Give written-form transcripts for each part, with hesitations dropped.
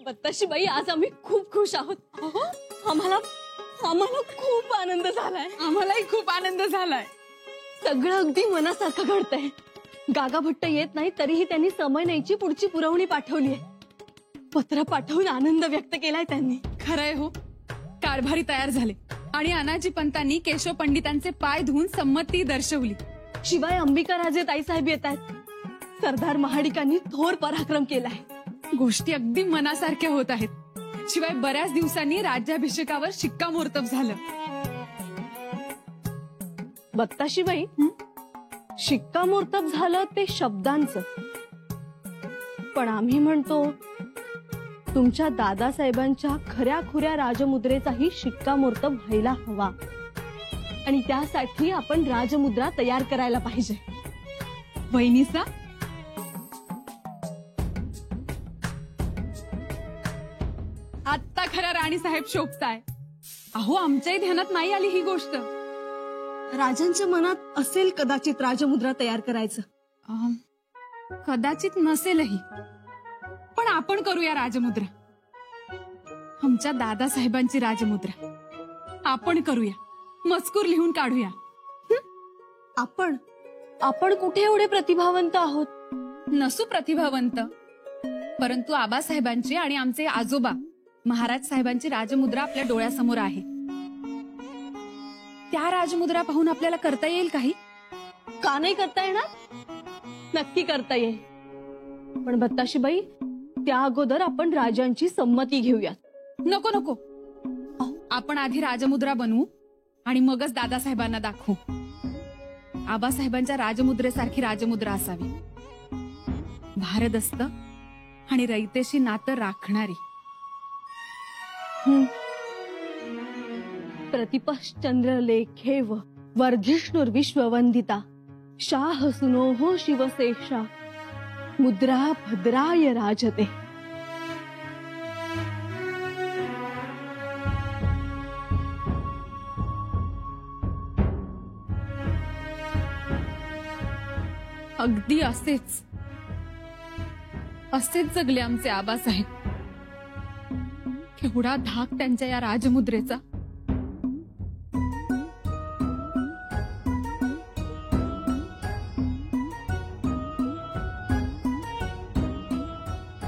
बत्ताशी बाई, आज आम्ही खूप खुश आहोत. आम्हाला आम्हाला खूप आनंद झालाय. आम्हालाही खूप आनंद झालाय. सगळं अगदी मनासारखं घडतंय. गागा भट्ट येत नाही तरीही त्यांनी समय न्यायची पुढची पुरवणी पाठवलीय. पत्र पाठवून आनंद व्यक्त केलाय त्यांनी. खरंय हो, कारभारी तयार झाले आणि अनाजी पंतांनी केशव पंडितांचे पाय धुवून संमती दर्शवली. शिवाय अंबिकाराजे ताईसाहेब येत आहेत. सरदार महाडिकांनी थोर पराक्रम केलाय. गोष्टी अगदी मनासारख्या होत आहेत. शिवाय बऱ्याच दिवसांनी राज्याभिषेकावर शिक्कामोर्तब झालं. बत्ताशीबाई, शिक्कामोर्तब झालं ते शब्दांचं, पण आम्ही म्हणतो तुमच्या दादासाहेबांच्या खऱ्या खुऱ्या राजमुद्रेचाही शिक्कामोर्तब व्हायला हवा. आणि त्यासाठी आपण राजमुद्रा तयार करायला पाहिजे. वहिनीसा, आत्ता खरा राणी साहेब शोभताय. अहो, आमच्याही ध्यानात नाही आली ही गोष्ट. राजांच्या मनात असेल कदाचित राजमुद्रा तयार करायचं. कदाचित नसेलही, पण आपण करूया राजमुद्रा. आमच्या दादासाहेबांची राजमुद्रा आपण करूया. मजकूर लिहून काढूया. आपण आपण कुठे एवढे प्रतिभावंत आहोत? नसू प्रतिभावंत, परंतु आबासाहेबांची आणि आमचे आजोबा महाराज साहेबांची राजमुद्रा आपल्या डोळ्यासमोर आहे. त्या राजमुद्रा पाहून आपल्याला करता येईल काही? का नाही करता येणार? नक्की करता येईल. पण बत्ताशीबाई, त्या अगोदर आपण राजांची संमती घेऊयात. नको नको, आपण आधी राजमुद्रा बनवू आणि मगच दादासाहेबांना दाखवू. आबासाहेबांच्या राजमुद्रेसारखी राजमुद्रा असावी. भारदस्त आणि रयतेशी नातं राखणारी. प्रतिपश्चंद्रलेखेव वर्धिष्णुर्विश्ववंदिता शाह सुनोः शिवशेषा मुद्रा भद्राय राजते. अगदी असेच जगले आमचे आबासाहेब. केवढा धाक त्यांच्या या राजमुद्रेचा.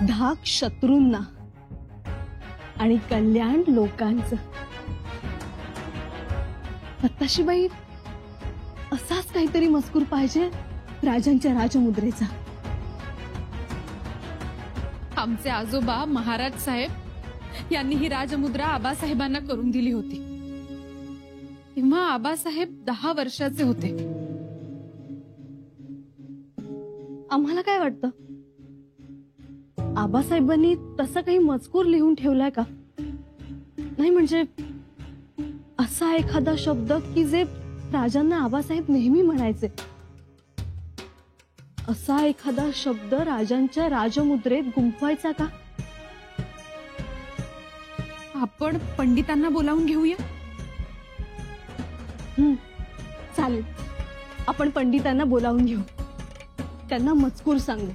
धाक शत्रूंना आणि कल्याण लोकांचं. बत्ताशीबाई, असाच काहीतरी मजकूर पाहिजे राजांच्या राजमुद्रेचा. आमचे आजोबा महाराज साहेब यांनी ही राजमुद्रा आबासाहेबांना करून दिली होती. तेव्हा आबासाहेब 10 वर्षाचे होते. आम्हाला काय वाटतं, आबासाहेबांनी तसं काही मजकूर लिहून ठेवलाय का? नाही म्हणजे असा एखादा शब्द की जे राजांना आबासाहेब नेहमी म्हणायचे. असा एखादा शब्द राजांच्या राजमुद्रेत गुंफवायचा का? आपण पंडितांना बोलावून घेऊया. चालेल, आपण पंडितांना बोलावून घेऊ. त्यांना मजकूर सांगू.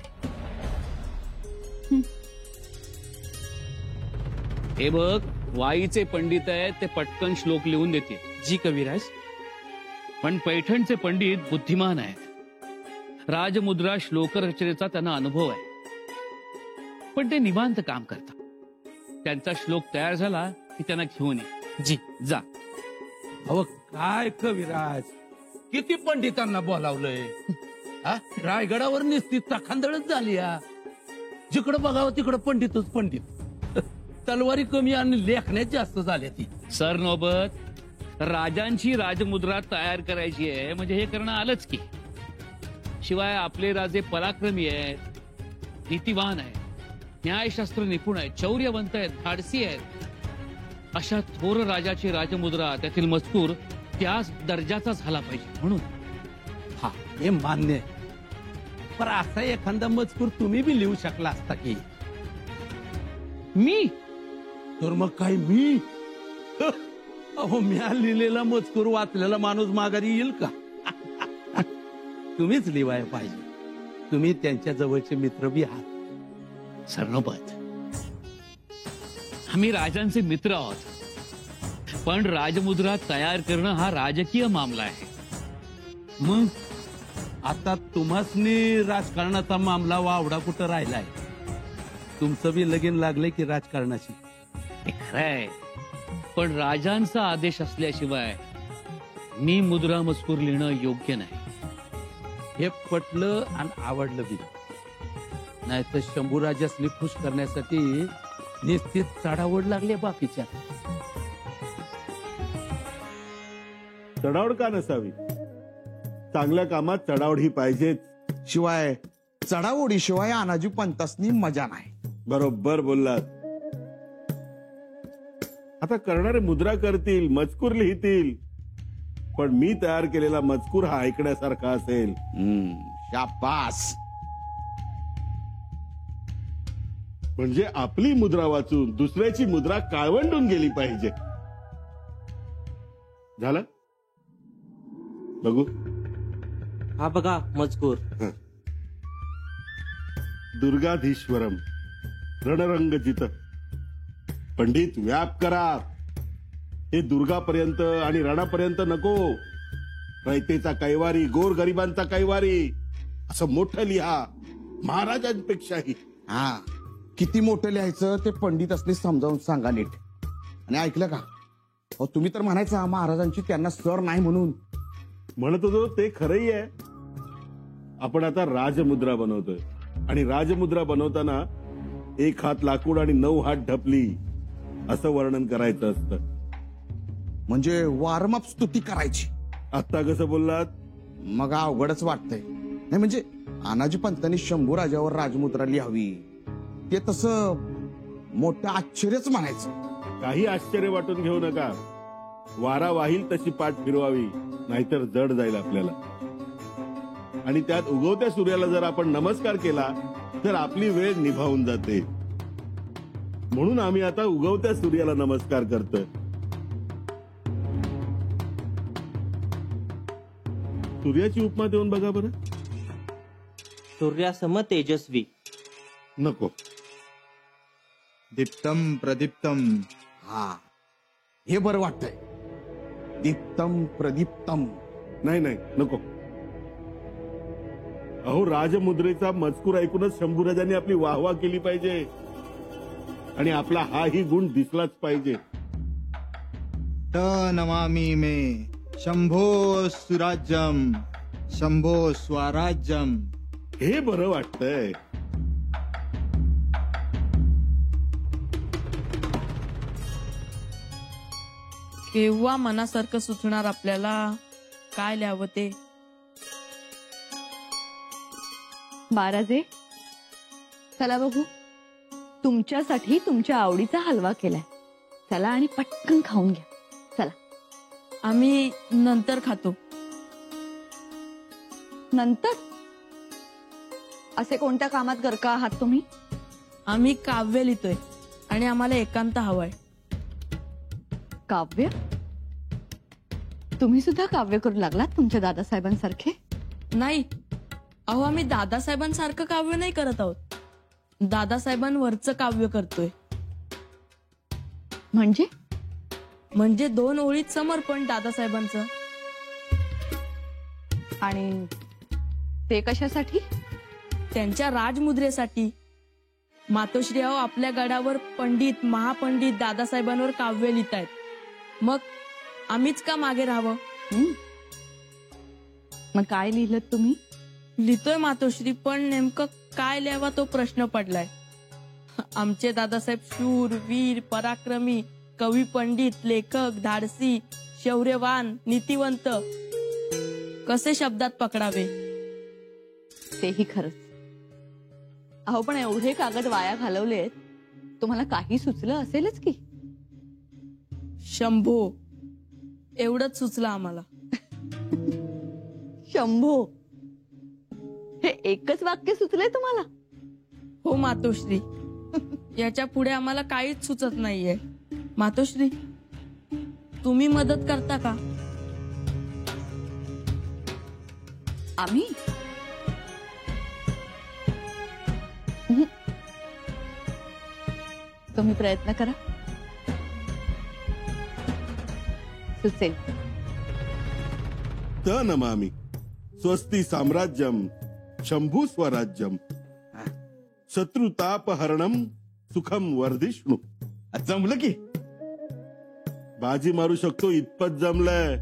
हे बघ, वाईचे पंडित आहेत ते पटकन श्लोक लिहून देते. जी कविराज. पण पैठणचे पंडित बुद्धिमान आहेत. राजमुद्रा श्लोक रचनेचा त्यांना अनुभव आहे, पण ते निवांत काम करतात. त्यांचा श्लोक तयार झाला की त्यांना घेऊन ये. जी जा. अहो काय कविराज, किती पंडितांना बोलावलंय. रायगडावर निस्ती चाखांदळच झाली. जिकडं बघावं तिकडं पंडितच पंडित. तलवारी कमी आणि लेखण्यात जास्त झाल्या. ती सर नौबत, राजांची राजमुद्रा तयार करायची आहे म्हणजे हे करणं आलंच की. शिवाय आपले राजे पराक्रमी आहेत, नीतिवान आहेत, न्यायशास्त्र निपुण आहेत, शौर्यवंत आहेत, धाडसी आहेत. अशा थोर राजाची राजमुद्रा, त्यातील मजकूर त्याच दर्जाचा झाला पाहिजे. म्हणून हा, हे मान्य आहे. पण असा एखादा मजकूर तुम्ही बी लिहू शकला असता की. मी तर मग काय मी? अहो, म्या लिहिलेला मजकूर वाचलेला माणूस माघारी येईल का? तुम्हीच लिहायला पाहिजे. तुम्ही त्यांच्या जवळचे मित्र बी आहात. सरनोबत, आम्ही राजांचे मित्र आहोत, पण राजमुद्रा तयार करणं हा राजकीय मामला आहे. मग आता तुम्हासनी राजकारणाचा मामला वावडा कुठं राहिलाय? तुमचं बी लगीन लागलंय की राजकारणाशी? हे खरंय, पण राजांचा आदेश असल्याशिवाय मी मुद्रा मजकूर लिहिणं योग्य नाही. हे पटलं आणि आवडलं बी. नाही तर शंभूराजासनी खुश करण्यासाठी निश्चित चढावड लागली बाकीच्या. चढावड का नसावी? चांगल्या कामात चढावड ही पाहिजेच. शिवाय चढाओढीशिवाय अनाजी पंतासनी मजा नाही. बरोबर बोललात. आता करणारे मुद्रा करतील, मजकूर लिहितील, पण मी तयार केलेला मजकूर हा ऐकण्यासारखा असेल. शाबास. म्हणजे आपली मुद्रा वाचून दुसऱ्याची मुद्रा काळवंडून गेली पाहिजे. झालं? बघू. हा बघा मजकूर. दुर्गाधीश्वरम रणरंगजित. पंडित व्याप करा. हे दुर्गापर्यंत आणि रणापर्यंत नको. रयतेचा कैवारी, गोरगरिबांचा कैवारी असं मोठं लिहा, महाराजांपेक्षाही. हा, किती मोठं लिहायचं ते पंडितासनी समजावून सांगा नीट. आणि ऐकलं का? अहो तुम्ही तर म्हणायचा महाराजांची त्यांना सर नाही म्हणून. म्हणत होतो ते खरंही आहे. आपण आता राजमुद्रा बनवतोय आणि राजमुद्रा बनवताना 1 हात लाकूड आणि 9 हात ढपली असं वर्णन करायचं असतं. म्हणजे वारमअप स्तुती करायची. आत्ता कसं बोललात? मग अवघडच वाटतंय. नाही म्हणजे अनाजी पंतांनी शंभू राजावर राजमुद्रा लिहावी ते तसं मोठं आश्चर्यच म्हणायचं. काही आश्चर्य वाटून घेऊ नका. वारा वाहील तशी पाठ फिरवावी, नाहीतर जड जाईल आपल्याला. आणि त्यात उगवत्या सूर्याला जर आपण नमस्कार केला तर आपली वेळ निभावून जाते. म्हणून आम्ही आता उगवत्या सूर्याला नमस्कार करतोय. सूर्याची उपमा देऊन बघा बरं. सूर्यासम तेजस्वी. नको. दीप्तम प्रदीप्तम. हा, हे बरं वाटतंय. दीप्तम प्रदीप्तम. नाही नाही नको. अहो राजमुद्रेचा मजकूर ऐकूनच शंभूराजांनी आपली वाहवा केली पाहिजे आणि आपला हाही गुण दिसलाच पाहिजे. त नमामि मे शंभो सुराज्यम शंभो स्वराज्यम. हे बरं वाटतंय. केव्हा मनासारखं सुचणार आपल्याला काय लिहावं ते. बाराजे, चला बघू. तुमच्यासाठी तुमच्या आवडीचा हलवा केलाय. चला आणि पटकन खाऊन घ्या. चला. आम्ही नंतर खातो. नंतर? असे कोणत्या कामात गरका आहात तुम्ही? आम्ही काव्य लिहितोय आणि आम्हाला एकांत हवाय. काव्य? तुम्ही सुद्धा काव्य करू लागलात तुमच्या दादासाहेबांसारखे? नाही, अहो आम्ही दादासाहेबांसारखं काव्य नाही करत आहोत. दादासाहेबांवरचं काव्य करतोय. म्हणजे 2 ओळीत समर्पण दादासाहेबांचं. आणि ते कशासाठी? त्यांच्या राजमुद्रेसाठी. मातोश्री अहो आपल्या गडावर पंडित महापंडित दादासाहेबांवर काव्य लिहितायत. मग आम्हीच का मागे राहावं? मग काय लिहिलं तुम्ही? लिहितोय मातोश्री, पण नेमकं काय लिहावा तो प्रश्न पडलाय. आमचे दादासाहेब शूर वीर पराक्रमी कवी पंडित लेखक धाडसी शौर्यवान नीतिवंत कसे शब्दात पकडावे? तेही खरंच. अहो पण एवढे कागद वाया घालवलेत, तुम्हाला काही सुचलं असेलच की. शंभो एवढंच सुचलं आम्हाला. शंभो हे एकच वाक्य सुचलंय तुम्हाला? हो मातोश्री, याच्या पुढे आम्हाला काहीच सुचत नाहीये. मातोश्री तुम्ही मदत करता का? आम्ही? तुम्ही प्रयत्न करा. सुचेल. त नमामि स्वस्ति साम्राज्यम शंभू स्वराज्यम शत्रुतापहरणम सुखम वर्धिष्णू. जमलं की. बाजी मारू शकतो इतपत जमलंय.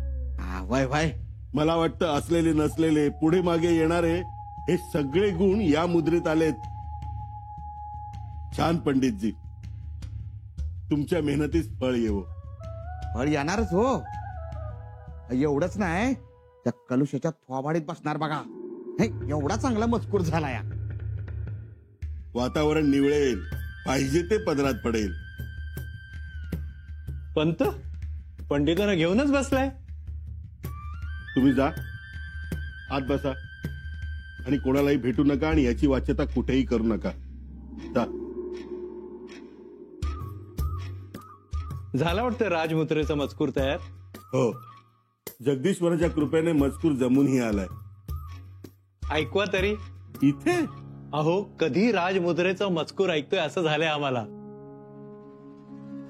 Y Y. मला वाटतं असलेले नसलेले पुढे मागे येणारे हे सगळे गुण या मुद्रेत आलेत. छान पंडितजी, तुमच्या मेहनतीस फळ येवो. फळ येणारच हो. एवढंच नाही, त्या कलुशाच्या थोबाडीत बसणार बघा. हे, एवढा चांगला मजकूर झाला या. वातावरण निवळेल, पाहिजे ते पदरात पडेल. पंत पंडितांना घेऊनच बसलाय. तुम्ही जा, आत बसा आणि कोणालाही भेटू नका आणि याची वाच्यता कुठेही करू नका. जा. झाला वाटतं राजमुद्रेचा मजकूर तयार. हो, जगदीश्वराच्या कृपेने मजकूर जमूनही आलाय. ऐकवा तरी. इथे अहो, कधी राजमुद्रेचा मजकूर ऐकतोय असं झालंय आम्हाला.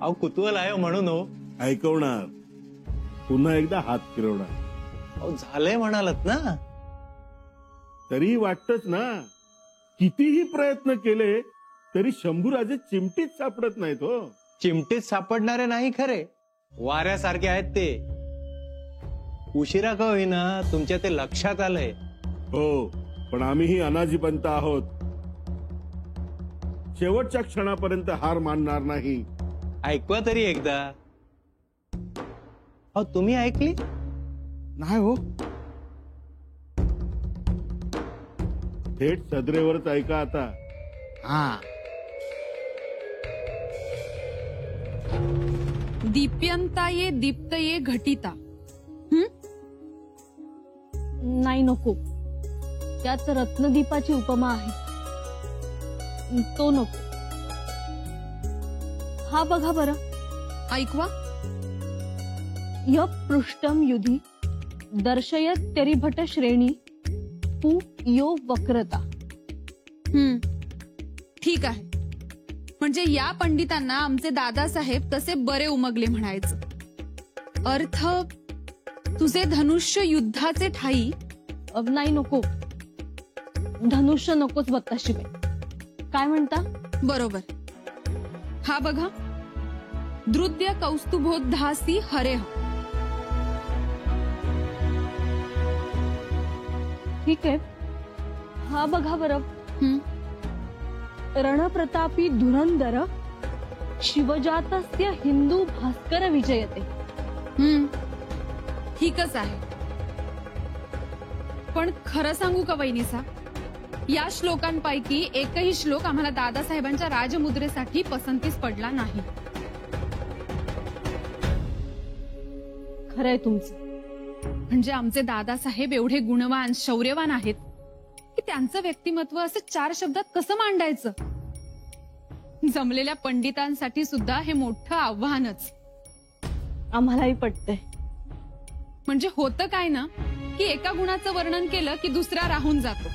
अहो, कुतूहल आहे म्हणून हो. ऐकवणार, पुन्हा एकदा हात फिरवणार. अहो, झालंय म्हणालात ना. तरी वाटतच ना, कितीही प्रयत्न केले तरी शंभूराजे चिमटीत सापडत नाहीत हो. चिमटीत सापडणारे नाही खरे, वाऱ्यासारखे आहेत ते. उशिरा का होईना तुमच्या ते लक्षात आलंय. हो, पण आम्हीही अनाजी पंत आहोत. शेवटच्या क्षणापर्यंत हार मानणार नाही. ऐकवा तरी एकदा. अहो, तुम्ही ऐकली नाही हो. थेट सदरेवरच ऐका आता. हा. दीप्यंताये दीप्तये घटिता. नाही, नको. त्यात रत्नदीपाची उपमा आहे, तो नको. हा बघा बरं. ऐकवा. य पृष्ठम युधी दर्शयत तरीभट श्रेणी पु यो वक्रता. ठीक आहे. म्हणजे या पंडितांना आमचे दादासाहेब तसे बरे उमगले म्हणायचं. अर्थ, तुझे धनुष्य युद्धाचे ठाई. नाही, नको. धनुष्य नकोच बत्ताशिबाई. काय म्हणता? बरोबर. हा बघा. द्रुद्य कौस्तुभोद्धासी हरेह. ठीक आहे. हा बघा बरं. रणप्रतापी धुरंधर शिवजातस्य हिंदू भास्कर विजयते. ठीकच आहे. पण खरं सांगू का वहिनीसा, या श्लोकांपैकी एकही श्लोक आम्हाला दादासाहेबांच्या राजमुद्रेसाठी पसंतीस पडला नाही. खरंय तुमचं. म्हणजे आमचे दादासाहेब एवढे गुणवान शौर्यवान आहेत की त्यांचं व्यक्तिमत्व असं 4 शब्दात कसं मांडायचं. जमलेल्या पंडितांसाठी सुद्धा हे मोठं आव्हानच. आम्हालाही पटतंय. म्हणजे होतं काय ना, की एका गुणाचं वर्णन केलं की दुसरा राहून जातो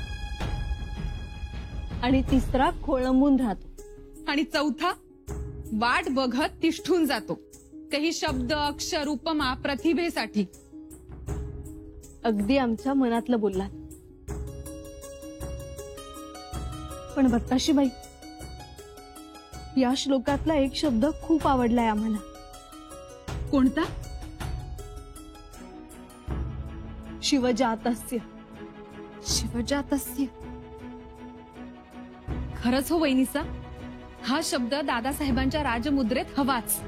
आणि तिसरा खोळंबून राहतो आणि चौथा वाट बघत तिष्ठून जातो, तेही शब्द, अक्षर, उपमा, प्रतिभेसाठी. अगदी आमच्या मनातलं बोललात. पण बत्ताशीबाई, या श्लोकातला एक शब्द खूप आवडलाय आम्हाला. कोणता? शिवजातस्य. शिवजातस्य. खरंच हो वहिनीसा, हा शब्द दादासाहेबांच्या राजमुद्रेत हवाच.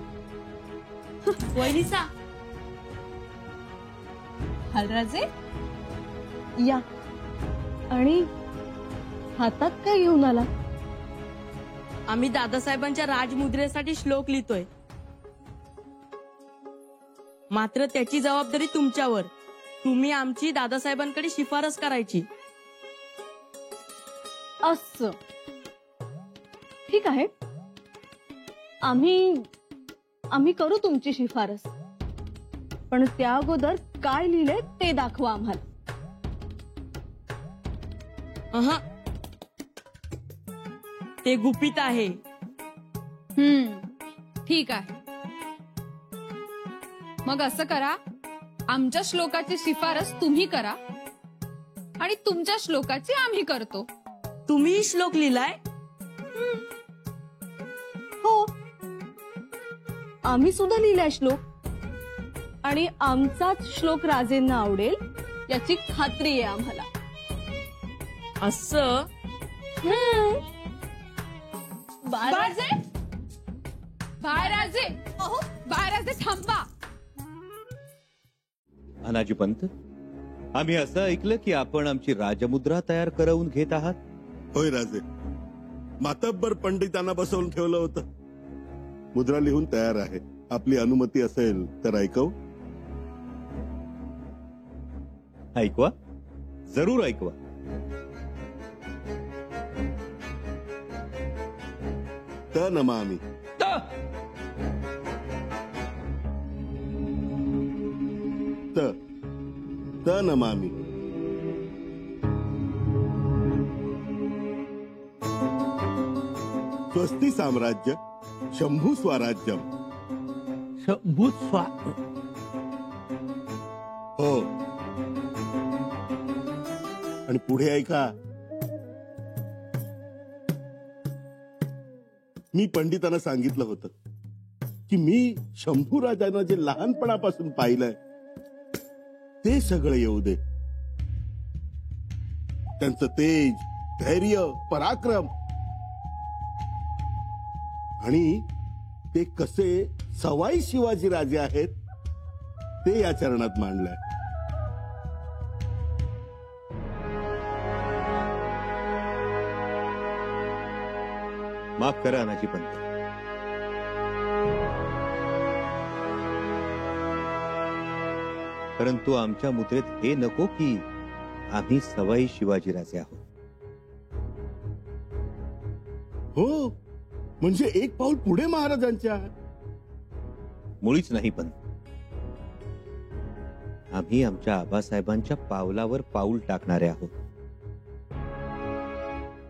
वहिनीसा, हलराजे या. आणि हातात काय घेऊन आला? आम्ही दादासाहेबांच्या राजमुद्रेसाठी श्लोक लिहितोय. मात्र त्याची जबाबदारी तुमच्यावर. तुम्ही आमची दादासाहेबांकडे शिफारस करायची. असं. ठीक आहे, आम्ही करू तुमची शिफारस. पण त्या अगोदर काय लिहिलंय ते दाखवा आम्हाला. ते गुपित आहे. ठीक आहे. मग असं करा, आमच्या श्लोकाची शिफारस तुम्ही करा आणि तुमच्या श्लोकाची आम्ही करतो. तुम्ही श्लोक लिहिलाय? हो, आम्ही सुद्धा लिहिलाय श्लोक आणि आमचाच श्लोक राजेंना आवडेल याची खात्री आहे आम्हाला. असं? राजे, राजे, राजे थांबा. अनाजी पंत, आम्ही असं ऐकलं की आपण आमची राजमुद्रा तयार करवून घेत आहात. होय राजे, मातब्बर पंडितांना बसवून ठेवलं होतं. मुद्रा लिहून तयार आहे. आपली अनुमती असेल तर ऐकव. ऐकवा, जरूर ऐकवा. त नमामि. त नमामि. स्वस्ति साम्राज्य शंभू स्वराज्यम. शंभू हो, आणि पुढे ऐका. मी पंडितांना सांगितलं होतं की मी शंभू राजांना जे लहानपणापासून पाहिलंय ते सगळं येऊ दे. त्यांचं तेज, धैर्य, पराक्रम आणि ते कसे सवाई शिवाजी राजे आहेत ते या चरणात मांडलंय. माफ करा अनाजी पंत, परंतु आमच्या मुद्रेत हे नको की आम्ही सवाई शिवाजीराजे आहोत. हो, म्हणजे एक पाऊल पुढे महाराजांच्या. मुळीच नाही पंत. आम्ही आमच्या आबासाहेबांच्या पावलावर पाऊल टाकणारे आहोत.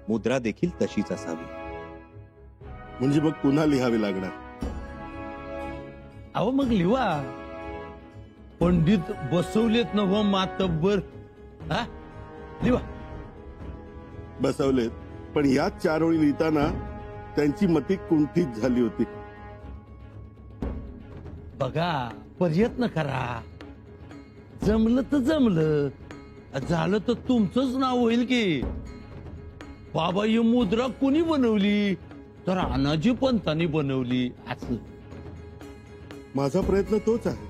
मुद्रा देखील तशीच असावी. म्हणजे मग पुन्हा लिहावी लागणार. अहो मग लिवा. पंडित बसवलेत न व मातब्बर. हा, लिवा. बसवलेत, पण याच 4 ओळी लिहिताना त्यांची मती कुंठित झाली होती. बघा, प्रयत्न करा. जमलं तर जमलं, झालं तर तुमचंच नाव होईल की बाबा ही मुद्रा कोणी बनवली तर अनाजी पंतांनी बनवली असं. माझा प्रयत्न तोच आहे.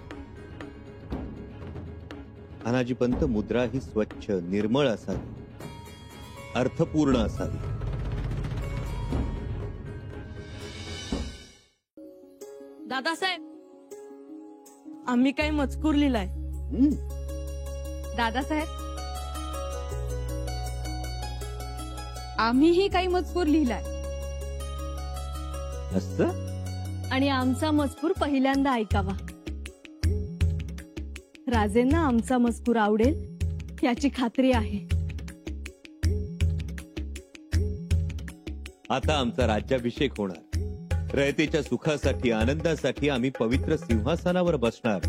अनाजी पंत, मुद्रा ही स्वच्छ, निर्मळ असावी, अर्थपूर्ण असावी. दादासाहेब, आम्ही काही मजकूर लिहिलाय. दादासाहेब, आम्हीही काही मजकूर लिहिलाय. असं? आणि आमचा मजकूर पहिल्यांदा ऐकावा. राजेंना आमचा मजकूर आवडेल याची खात्री आहे. आता आमचा राज्याभिषेक होणार. रयतेच्या सुखासाठी, आनंदासाठी आम्ही पवित्र सिंहासनावर बसणार.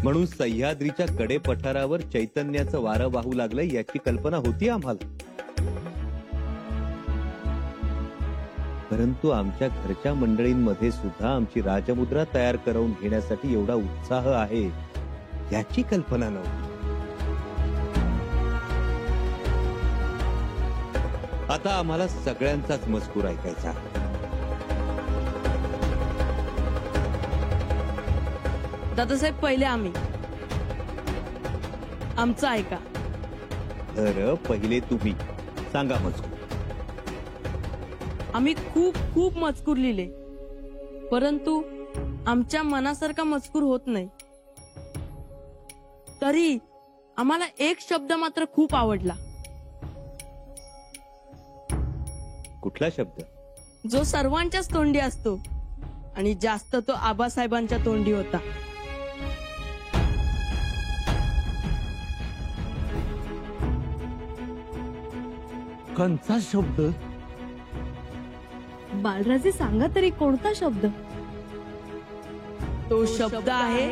म्हणून सह्याद्रीच्या कडे पठारावर चैतन्याचं वारं वाहू लागलंय याची कल्पना होती आम्हाला. परंतु आमच्या घरच्या मंडळींमध्ये सुद्धा आमची राजमुद्रा तयार करून घेण्यासाठी एवढा उत्साह आहे याची कल्पना नव्हती. आता आम्हाला सगळ्यांचाच मजकूर ऐकायचा. दादासाहेब, पहिले आम्ही. आमचं ऐका. तर पहिले तुम्ही सांगा मजकूर. आम्ही खूप खूप मजकूर लिहिले, परंतु आमच्या मनासारखा मजकूर होत नाही. तरी आम्हाला एक शब्द मात्र खूप आवडला. कुठला शब्द? जो सर्वांच्याच तोंडी असतो आणि जास्त तो आबासाहेबांच्या तोंडी होता. कंचा शब्द? बाळराजे, सांगा तरी कोणता शब्द? तो शब्द आहे